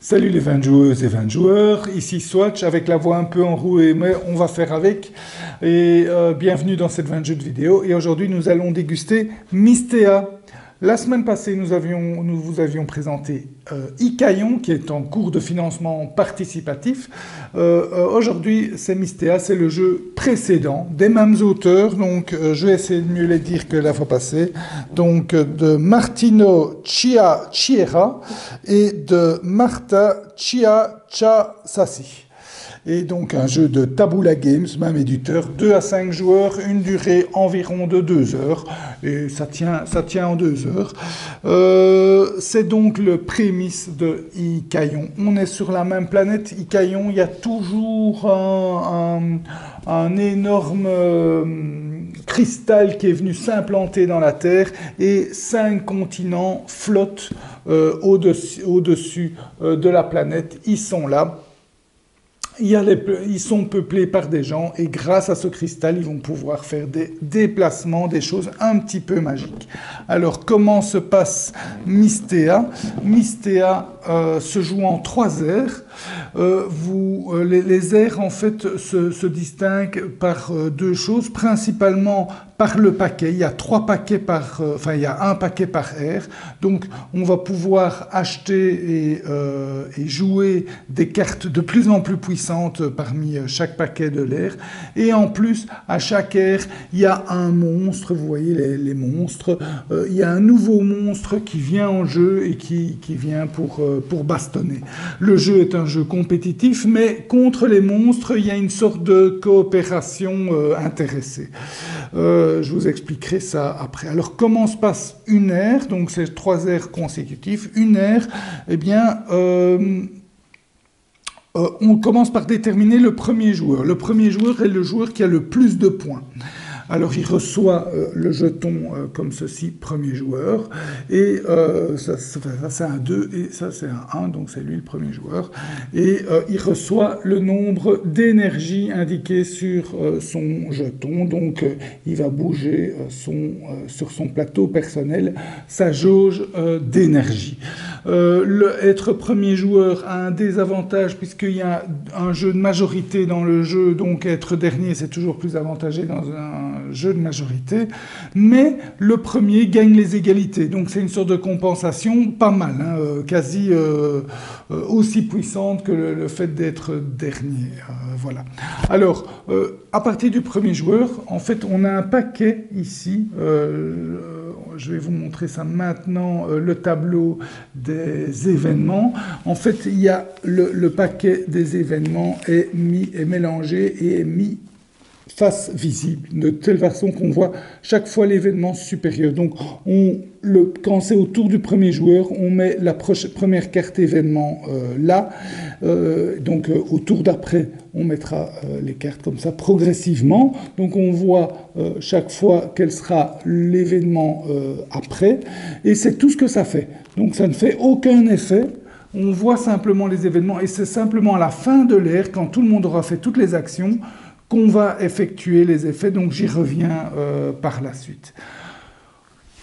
Salut les 20 joueuses et 20 joueurs, ici Swatch avec la voix un peu enrouée mais on va faire avec et bienvenue dans cette 20 jeux de vidéo et aujourd'hui nous allons déguster Mystea. La semaine passée nous vous avions présenté Ikaïon qui est en cours de financement participatif. Aujourd'hui c'est Mystea, c'est le jeu précédent des mêmes auteurs, donc je vais essayer de mieux les dire que la fois passée, donc de Martino Chiera et de Marta Chiachasasi. Et donc un jeu de Tabula Games, même éditeur, 2 à 5 joueurs, une durée environ de 2 heures, et ça tient en 2 heures. C'est donc le prémisse de Ikaïon. On est sur la même planète, Ikaïon, il y a toujours un énorme cristal qui est venu s'implanter dans la Terre, et 5 continents flottent au-dessus de la planète, ils sont là. Ils sont peuplés par des gens et grâce à ce cristal, ils vont pouvoir faire des déplacements, des choses un petit peu magiques. Alors, comment se passe Mystea? Mystea se joue en 3 aires. Les aires, en fait, se distinguent par 2 choses, principalement par le paquet. Il y a 3 paquets il y a un paquet par aire. Donc, on va pouvoir acheter et jouer des cartes de plus en plus puissantes parmi chaque paquet de l'air. Et en plus, à chaque aire, il y a un monstre. Vous voyez les monstres. Il y a un nouveau monstre qui vient en jeu et qui vient pour bastonner. Le jeu est un jeu compétitif, mais contre les monstres, il y a une sorte de coopération intéressée. Je vous expliquerai ça après. Alors, comment se passe une ère? Donc, c'est 3 aires consécutives. Une ère, eh bien, on commence par déterminer le premier joueur. Le premier joueur est le joueur qui a le plus de points. Alors, il reçoit le jeton comme ceci, premier joueur, et ça c'est un 2, et ça c'est un 1, donc c'est lui le premier joueur, et il reçoit le nombre d'énergie indiqué sur son jeton, donc il va bouger sur son plateau personnel sa jauge d'énergie. Être premier joueur a un désavantage puisqu'il y a un jeu de majorité dans le jeu, donc être dernier c'est toujours plus avantageux dans un jeu de majorité, mais le premier gagne les égalités, donc c'est une sorte de compensation pas mal, hein, quasi aussi puissante que le fait d'être dernier. Voilà. Alors, à partir du premier joueur, en fait, on a un paquet ici. Je vais vous montrer ça maintenant, le tableau des événements. En fait, il y a le paquet des événements est mélangé et est mis face visible, de telle façon qu'on voit chaque fois l'événement supérieur. Donc, quand c'est au tour du premier joueur, on met la première carte événement là. Donc, au tour d'après, on mettra les cartes comme ça progressivement. Donc, on voit chaque fois quel sera l'événement après. Et c'est tout ce que ça fait. Donc, ça ne fait aucun effet. On voit simplement les événements. Et c'est simplement à la fin de l'ère, quand tout le monde aura fait toutes les actions, qu'on va effectuer les effets, donc j'y reviens par la suite.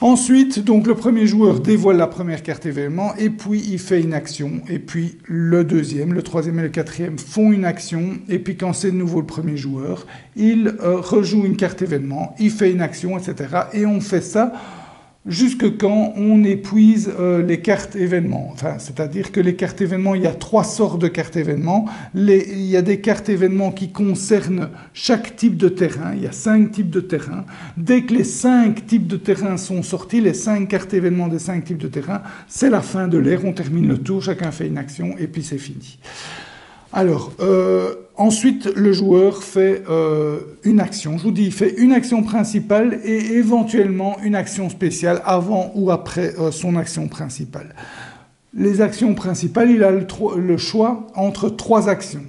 Ensuite, donc le premier joueur dévoile la première carte événement, et puis il fait une action, et puis le deuxième, le troisième et le quatrième font une action, et puis quand c'est de nouveau le premier joueur, il rejoue une carte événement, il fait une action, etc. Et on fait ça jusque quand on épuise les cartes événements. Enfin, c'est-à-dire que les cartes événements, il y a 3 sortes de cartes événements. Il y a des cartes événements qui concernent chaque type de terrain. Il y a 5 types de terrain. Dès que les 5 types de terrain sont sortis, les 5 cartes événements des 5 types de terrain, c'est la fin de l'ère. On termine le tour, chacun fait une action et puis c'est fini. Alors, ensuite, le joueur fait une action. Je vous dis, il fait une action principale et éventuellement une action spéciale avant ou après son action principale. Les actions principales, il a le choix entre 3 actions.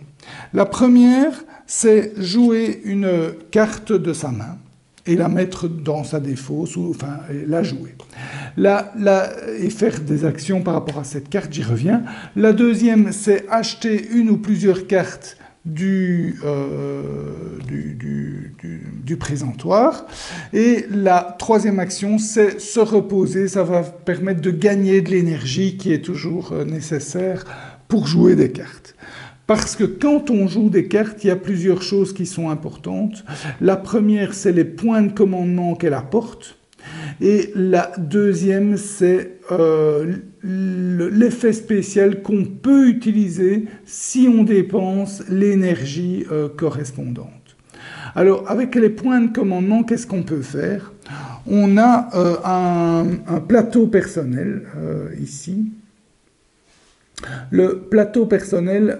La première, c'est jouer une carte de sa main et la mettre dans sa défausse, enfin, la jouer. Et faire des actions par rapport à cette carte, j'y reviens. La deuxième, c'est acheter une ou plusieurs cartes du présentoir. Et la troisième action, c'est se reposer. Ça va permettre de gagner de l'énergie qui est toujours nécessaire pour jouer des cartes. Parce que quand on joue des cartes, il y a plusieurs choses qui sont importantes. La première, c'est les points de commandement qu'elle apporte. Et la deuxième, c'est l'effet spécial qu'on peut utiliser si on dépense l'énergie correspondante. Alors, avec les points de commandement, qu'est-ce qu'on peut faire? On a un plateau personnel, ici. Le plateau personnel,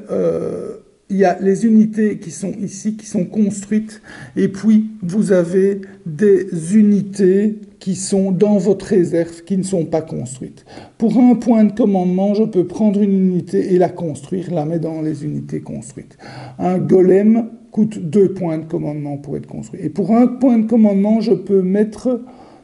il y a les unités qui sont ici, qui sont construites, et puis vous avez des unités qui sont dans votre réserve, qui ne sont pas construites. Pour un point de commandement, je peux prendre une unité et la construire, la mettre dans les unités construites. Un golem coûte 2 points de commandement pour être construit. Et pour un point de commandement, je peux mettre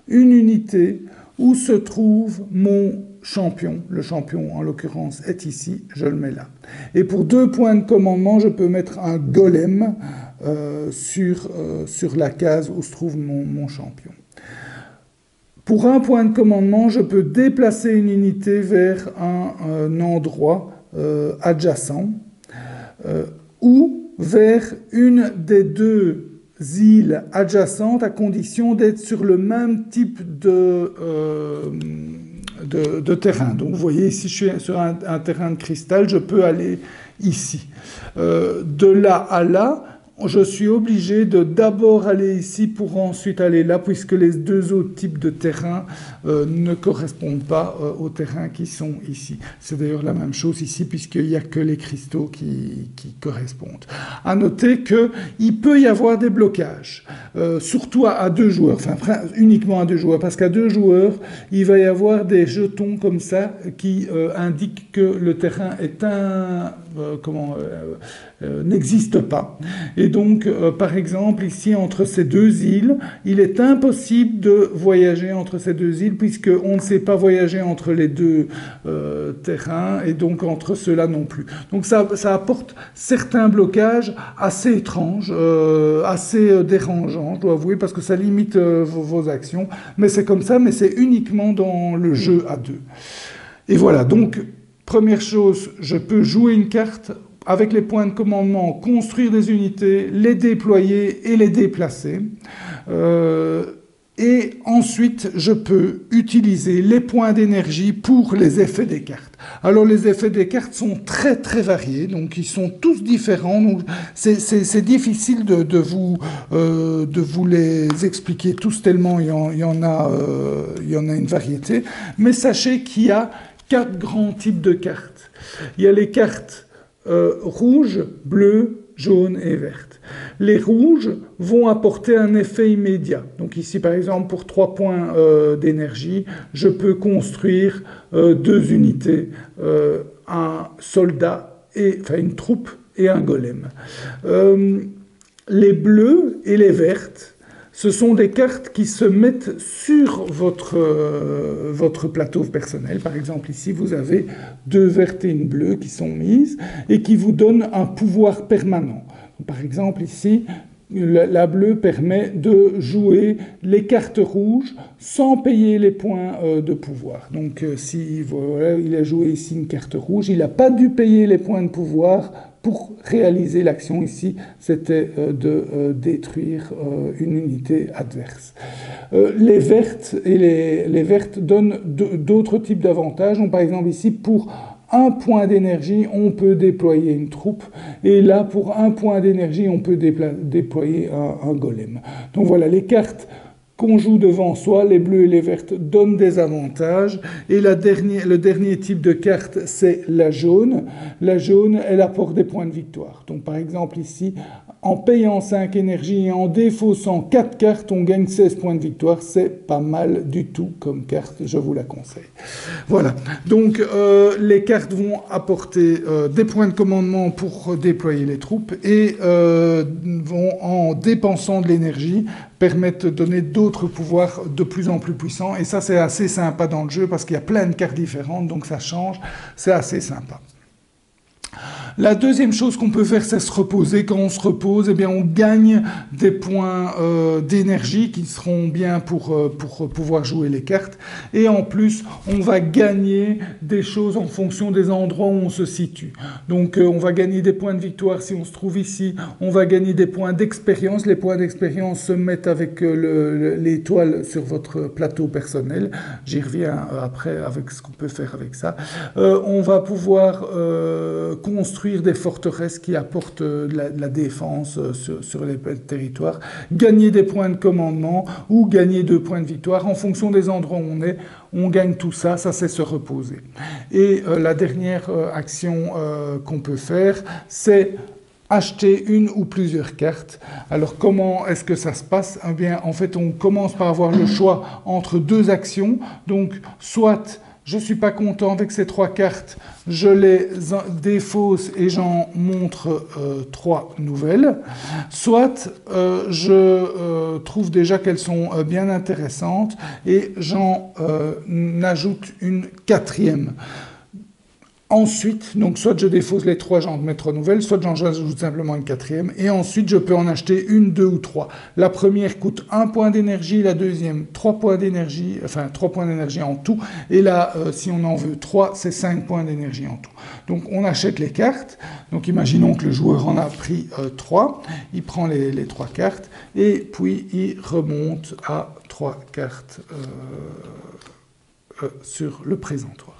une unité où se trouve mon champion. Le champion, en l'occurrence, est ici, je le mets là. Et pour 2 points de commandement, je peux mettre un golem sur la case où se trouve mon champion. Pour un point de commandement, je peux déplacer une unité vers un endroit adjacent ou vers une des 2 îles adjacentes à condition d'être sur le même type de terrain. Donc vous voyez, ici je suis sur un terrain de cristal, je peux aller ici. De là à là, je suis obligé de d'abord aller ici pour ensuite aller là, puisque les 2 autres types de terrains ne correspondent pas aux terrains qui sont ici. C'est d'ailleurs la même chose ici, puisqu'il n'y a que les cristaux qui correspondent. À noter qu'il peut y avoir des blocages, surtout à 2 joueurs, enfin uniquement à 2 joueurs, parce qu'à 2 joueurs, il va y avoir des jetons comme ça qui indiquent que le terrain est n'existe pas. Et donc, par exemple, ici, entre ces 2 îles, il est impossible de voyager entre ces 2 îles, puisqu'on ne sait pas voyager entre les 2 terrains, et donc entre ceux-là non plus. Donc ça apporte certains blocages assez étranges, assez dérangeants, je dois avouer, parce que ça limite vos actions. Mais c'est comme ça, mais c'est uniquement dans le jeu à 2. Et voilà, donc, première chose, je peux jouer une carte avec les points de commandement, construire des unités, les déployer et les déplacer. Et ensuite, je peux utiliser les points d'énergie pour les effets des cartes. Alors, les effets des cartes sont très, très variés, donc ils sont tous différents. Donc, c'est difficile de vous les expliquer tous, tellement il y en a une variété. Mais sachez qu'il y a 4 grands types de cartes. Il y a les cartes rouges, bleues, jaunes et vertes. Les rouges vont apporter un effet immédiat. Donc ici, par exemple, pour 3 points d'énergie, je peux construire 2 unités, un soldat, enfin une troupe et un golem. Les bleus et les vertes, ce sont des cartes qui se mettent sur votre plateau personnel. Par exemple, ici, vous avez 2 vertes et une bleue qui sont mises et qui vous donnent un pouvoir permanent. Par exemple, ici, la bleue permet de jouer les cartes rouges sans payer les points de pouvoir. Donc, si voilà, il a joué ici une carte rouge, il n'a pas dû payer les points de pouvoir pour réaliser l'action ici, c'était de détruire une unité adverse. Les vertes et les vertes donnent d'autres types d'avantages. Donc, par exemple ici, pour 1 point d'énergie, on peut déployer une troupe. Et là, pour 1 point d'énergie, on peut déployer un golem. Donc voilà, les cartes qu'on joue devant soi, les bleus et les vertes, donnent des avantages. Et le dernier type de carte, c'est la jaune. La jaune, elle apporte des points de victoire. Donc par exemple ici, en payant 5 énergies et en défaussant 4 cartes, on gagne 16 points de victoire. C'est pas mal du tout comme carte, je vous la conseille. Voilà, donc les cartes vont apporter des points de commandement pour déployer les troupes et vont, en dépensant de l'énergie, permettre de donner d'autres pouvoirs de plus en plus puissants. Et ça, c'est assez sympa dans le jeu parce qu'il y a plein de cartes différentes, donc ça change, c'est assez sympa. La deuxième chose qu'on peut faire, c'est se reposer. Quand on se repose, eh bien, on gagne des points d'énergie qui seront bien pour pouvoir jouer les cartes. Et en plus, on va gagner des choses en fonction des endroits où on se situe. Donc, on va gagner des points de victoire si on se trouve ici. On va gagner des points d'expérience. Les points d'expérience se mettent avec l'étoile sur votre plateau personnel. J'y reviens après avec ce qu'on peut faire avec ça. On va pouvoir construire des forteresses qui apportent de la défense sur les territoires, gagner des points de commandement ou gagner 2 points de victoire. En fonction des endroits où on gagne tout ça, ça c'est se reposer. Et la dernière action qu'on peut faire, c'est acheter une ou plusieurs cartes. Alors comment est-ce que ça se passe? Eh bien, en fait, on commence par avoir le choix entre 2 actions. Donc, soit je ne suis pas content avec ces 3 cartes, je les défausse et j'en montre 3 nouvelles. Soit je trouve déjà qu'elles sont bien intéressantes et j'en ajoute une 4e. Ensuite, donc soit je défausse les 3, j'en mets 3 nouvelles, soit j'en ajoute simplement une 4e, et ensuite je peux en acheter 1, 2 ou 3. La première coûte 1 point d'énergie, la deuxième 3 points d'énergie, enfin 3 points d'énergie en tout, et là, si on en veut 3, c'est 5 points d'énergie en tout. Donc on achète les cartes, donc imaginons que le joueur en a pris 3, il prend les 3 cartes, et puis il remonte à 3 cartes sur le présentoir.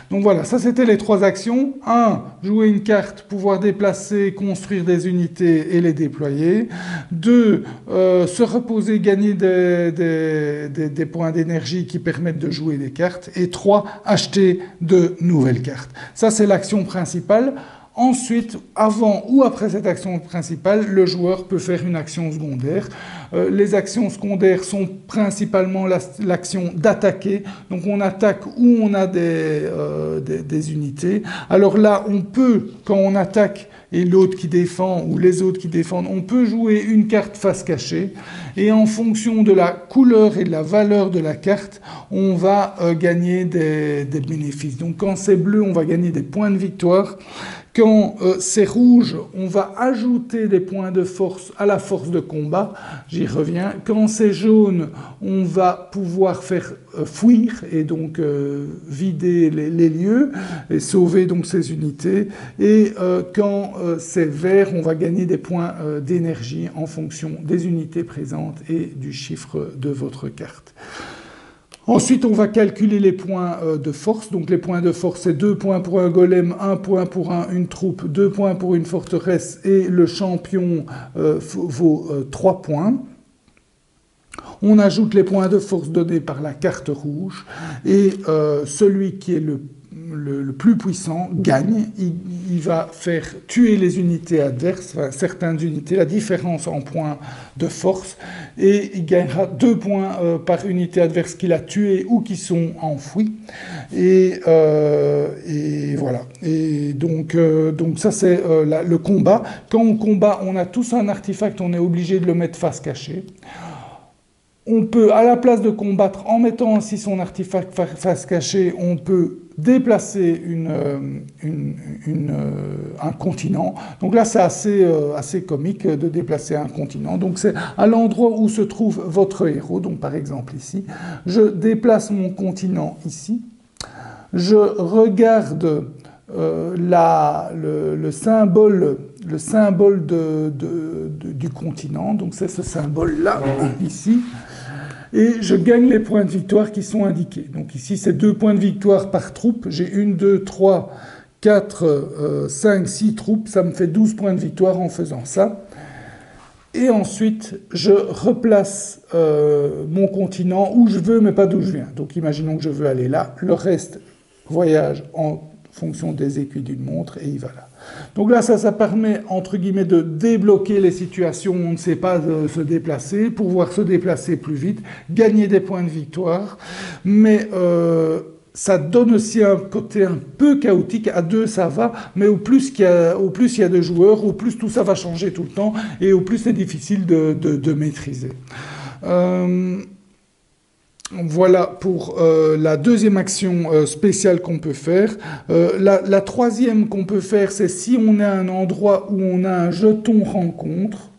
Donc voilà, ça c'était les 3 actions. 1. Jouer une carte, pouvoir déplacer, construire des unités et les déployer. 2. Se reposer, gagner des points d'énergie qui permettent de jouer des cartes. Et 3. Acheter de nouvelles cartes. Ça c'est l'action principale. Ensuite, avant ou après cette action principale, le joueur peut faire une action secondaire. Les actions secondaires sont principalement l'action d'attaquer. Donc on attaque où on a des unités. Alors là, on peut, quand on attaque et l'autre qui défend ou les autres qui défendent, on peut jouer une carte face cachée. Et en fonction de la couleur et de la valeur de la carte, on va gagner des bénéfices. Donc quand c'est bleu, on va gagner des points de victoire. Quand c'est rouge, on va ajouter des points de force à la force de combat, j'y reviens. Quand c'est jaune, on va pouvoir faire fuir et donc vider les lieux et sauver donc ces unités. Et quand c'est vert, on va gagner des points d'énergie en fonction des unités présentes et du chiffre de votre carte. Ensuite, on va calculer les points de force. Donc les points de force, c'est 2 points pour un golem, 1 point pour une troupe, 2 points pour une forteresse, et le champion vaut 3 points. On ajoute les points de force donnés par la carte rouge, et celui qui est le plus puissant gagne. Il va faire tuer les unités adverses, enfin, certaines unités, la différence en points de force, et il gagnera 2 points par unité adverse qu'il a tué ou qui sont enfouis. Et voilà. Et donc ça c'est le combat. Quand on combat, on a tous un artefact, on est obligé de le mettre face cachée. On peut, à la place de combattre, en mettant ainsi son artefact face cachée, on peut déplacer un continent. Donc là, c'est assez comique de déplacer un continent. Donc c'est à l'endroit où se trouve votre héros. Donc par exemple ici, je déplace mon continent ici. Je regarde le symbole du continent. Donc c'est ce symbole-là, ici. Et je gagne les points de victoire qui sont indiqués. Donc ici, c'est 2 points de victoire par troupe. J'ai 1, 2, 3, 4, 5, 6 troupes. Ça me fait 12 points de victoire en faisant ça. Et ensuite, je replace mon continent où je veux, mais pas d'où je viens. Donc imaginons que je veux aller là. Le reste voyage en fonction des aiguilles d'une montre et il va là. Donc là, ça permet, entre guillemets, de débloquer les situations où on ne sait pas se déplacer, pouvoir se déplacer plus vite, gagner des points de victoire, mais ça donne aussi un côté un peu chaotique. À 2, ça va, mais au plus il y a de joueurs, au plus tout ça va changer tout le temps, et au plus c'est difficile de maîtriser. Voilà pour la deuxième action spéciale qu'on peut faire. La troisième qu'on peut faire, c'est si on est à un endroit où on a un jeton rencontre,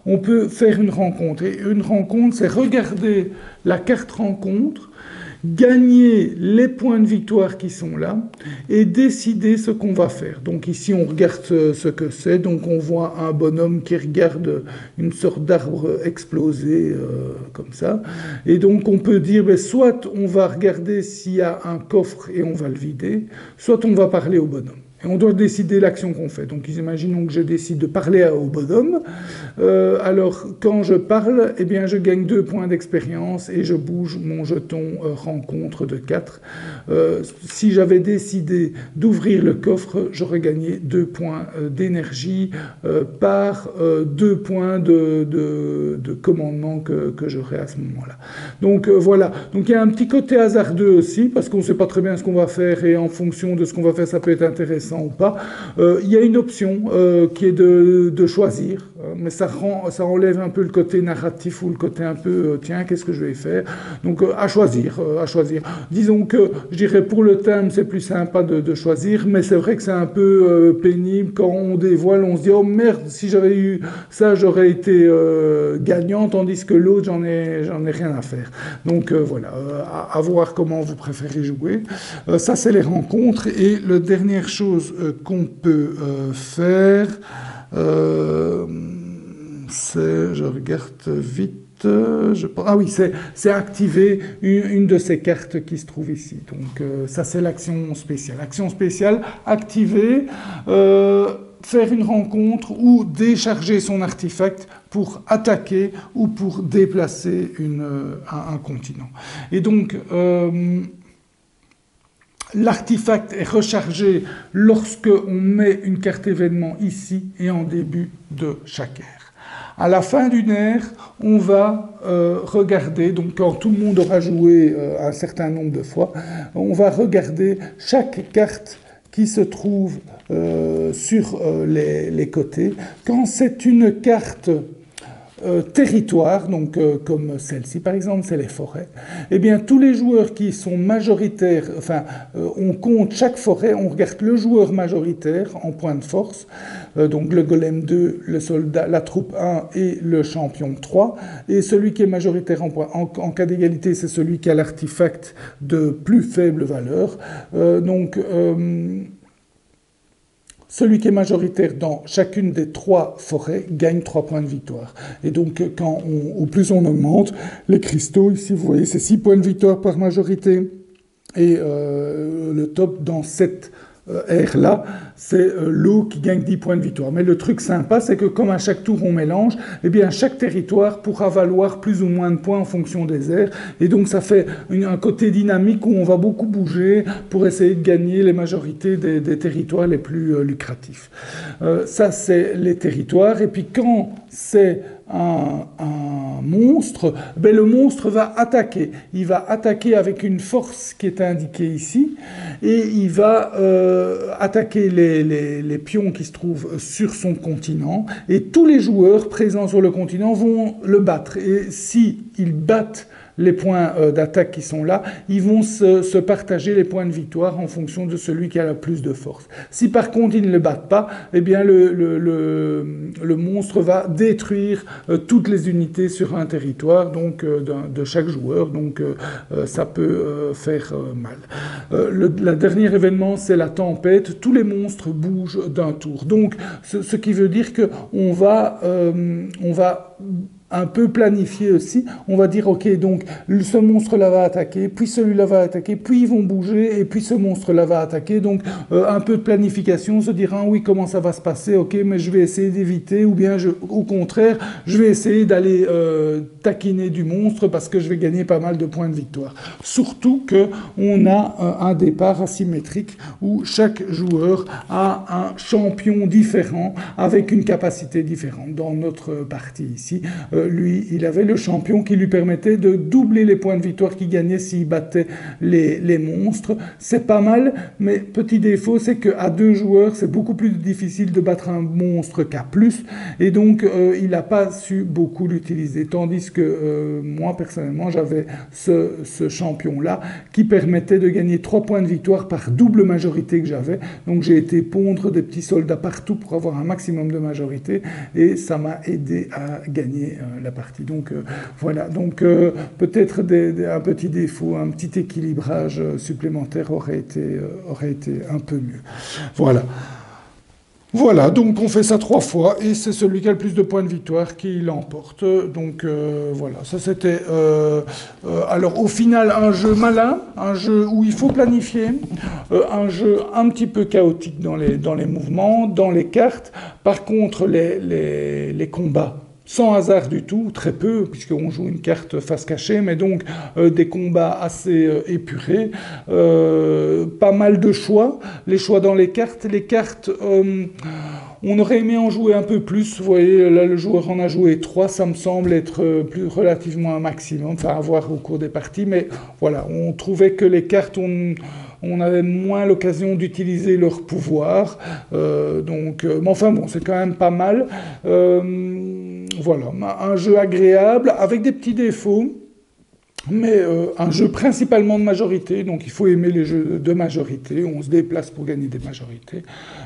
on peut faire une rencontre. Et une rencontre, c'est regarder la carte rencontre, gagner les points de victoire qui sont là et décider ce qu'on va faire. Donc ici, on regarde ce que c'est. Donc on voit un bonhomme qui regarde une sorte d'arbre explosé comme ça. Et donc on peut dire, ben, soit on va regarder s'il y a un coffre et on va le vider, soit on va parler au bonhomme. Et on doit décider l'action qu'on fait. Donc, imaginons que je décide de parler au bonhomme. Alors, quand je parle, eh bien, je gagne 2 points d'expérience et je bouge mon jeton rencontre de 4. Si j'avais décidé d'ouvrir le coffre, j'aurais gagné 2 points d'énergie par 2 points de commandement que j'aurais à ce moment-là. Donc, voilà. Donc, il y a un petit côté hasardeux aussi, parce qu'on ne sait pas très bien ce qu'on va faire et en fonction de ce qu'on va faire, ça peut être intéressant ou pas. Il y a une option qui est de choisir, mais ça enlève un peu le côté narratif ou le côté un peu tiens, qu'est-ce que je vais faire. Donc à choisir. Disons que je dirais pour le thème c'est plus sympa de choisir, mais c'est vrai que c'est un peu pénible quand on dévoile, on se dit oh merde, si j'avais eu ça j'aurais été gagnant, tandis que l'autre j'en ai rien à faire. Donc voilà, à voir comment vous préférez jouer. Ça c'est les rencontres. Et la dernière chose qu'on peut faire, c'est, je regarde vite, ah oui, c'est activer une de ces cartes qui se trouve ici. Donc ça c'est l'action spéciale. Action spéciale, activer, faire une rencontre ou décharger son artefact pour attaquer ou pour déplacer un continent. Et donc l'artefact est rechargé lorsque on met une carte événement ici et en début de chaque ère. À la fin d'une ère, on va regarder, donc quand tout le monde aura joué un certain nombre de fois, on va regarder chaque carte qui se trouve sur les côtés. Quand c'est une carte territoire, donc comme celle-ci par exemple, c'est les forêts, eh bien tous les joueurs qui sont majoritaires, enfin on compte chaque forêt, on regarde le joueur majoritaire en point de force, donc le golem 2, le soldat, la troupe 1 et le champion 3, et celui qui est majoritaire en cas d'égalité, c'est celui qui a l'artefact de plus faible valeur. Celui qui est majoritaire dans chacune des 3 forêts gagne 3 points de victoire. Et donc, au plus on augmente, les cristaux, ici, vous voyez, c'est 6 points de victoire par majorité. Et le top dans cette ère-là, c'est l'eau qui gagne 10 points de victoire. Mais le truc sympa, c'est que comme à chaque tour on mélange, eh bien chaque territoire pourra valoir plus ou moins de points en fonction des aires. Et donc ça fait un côté dynamique où on va beaucoup bouger pour essayer de gagner les majorités des territoires les plus lucratifs. Ça, c'est les territoires. Et puis quand c'est un monstre, ben le monstre va attaquer. Il va attaquer avec une force qui est indiquée ici, et il va attaquer les pions qui se trouvent sur son continent, et tous les joueurs présents sur le continent vont le battre. Et si ils battent les points d'attaque qui sont là, ils vont se partager les points de victoire en fonction de celui qui a la plus de force. Si par contre ils ne le battent pas, eh bien le monstre va détruire toutes les unités sur un territoire, donc de chaque joueur, donc ça peut faire mal. Le dernier événement, c'est la tempête. Tous les monstres bougent d'un tour. Donc ce qui veut dire qu'on va un peu planifié aussi. On va dire, ok, donc ce monstre-là va attaquer, puis celui-là va attaquer, puis ils vont bouger, et puis ce monstre-là va attaquer. Donc un peu de planification, se dire, ah, oui, comment ça va se passer, ok, mais je vais essayer d'éviter, ou bien au contraire, je vais essayer d'aller taquiner du monstre parce que je vais gagner pas mal de points de victoire. Surtout qu'on a un départ asymétrique où chaque joueur a un champion différent avec une capacité différente. Dans notre partie ici, lui, il avait le champion qui lui permettait de doubler les points de victoire qu'il gagnait s'il battait les monstres. C'est pas mal, mais petit défaut, c'est qu'à 2 joueurs, c'est beaucoup plus difficile de battre un monstre qu'à plus, et donc il n'a pas su beaucoup l'utiliser. Tandis que moi, personnellement, j'avais ce champion-là qui permettait de gagner 3 points de victoire par double majorité que j'avais. Donc j'ai été pondre des petits soldats partout pour avoir un maximum de majorité, et ça m'a aidé à gagner la partie. Donc voilà, donc peut-être un petit défaut, un petit équilibrage supplémentaire aurait été un peu mieux. Voilà. Voilà, donc on fait ça 3 fois, et c'est celui qui a le plus de points de victoire qui l'emporte. Donc voilà, ça c'était... alors au final, un jeu malin, un jeu où il faut planifier, un jeu un petit peu chaotique dans les mouvements, dans les cartes. Par contre, les combats, sans hasard du tout, très peu, puisqu'on joue une carte face cachée, mais donc des combats assez épurés, pas mal de choix, les choix dans les cartes, on aurait aimé en jouer un peu plus, vous voyez, là le joueur en a joué 3, ça me semble être relativement un maximum, enfin à voir au cours des parties, mais voilà, on trouvait que les cartes, on avait moins l'occasion d'utiliser leur pouvoir, mais enfin bon, c'est quand même pas mal. Voilà, un jeu agréable, avec des petits défauts, mais un jeu principalement de majorité, donc il faut aimer les jeux de majorité, on se déplace pour gagner des majorités.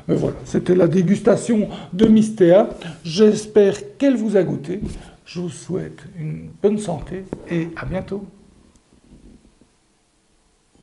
Voilà, c'était la dégustation de Mystea, j'espère qu'elle vous a goûté, je vous souhaite une bonne santé et à bientôt.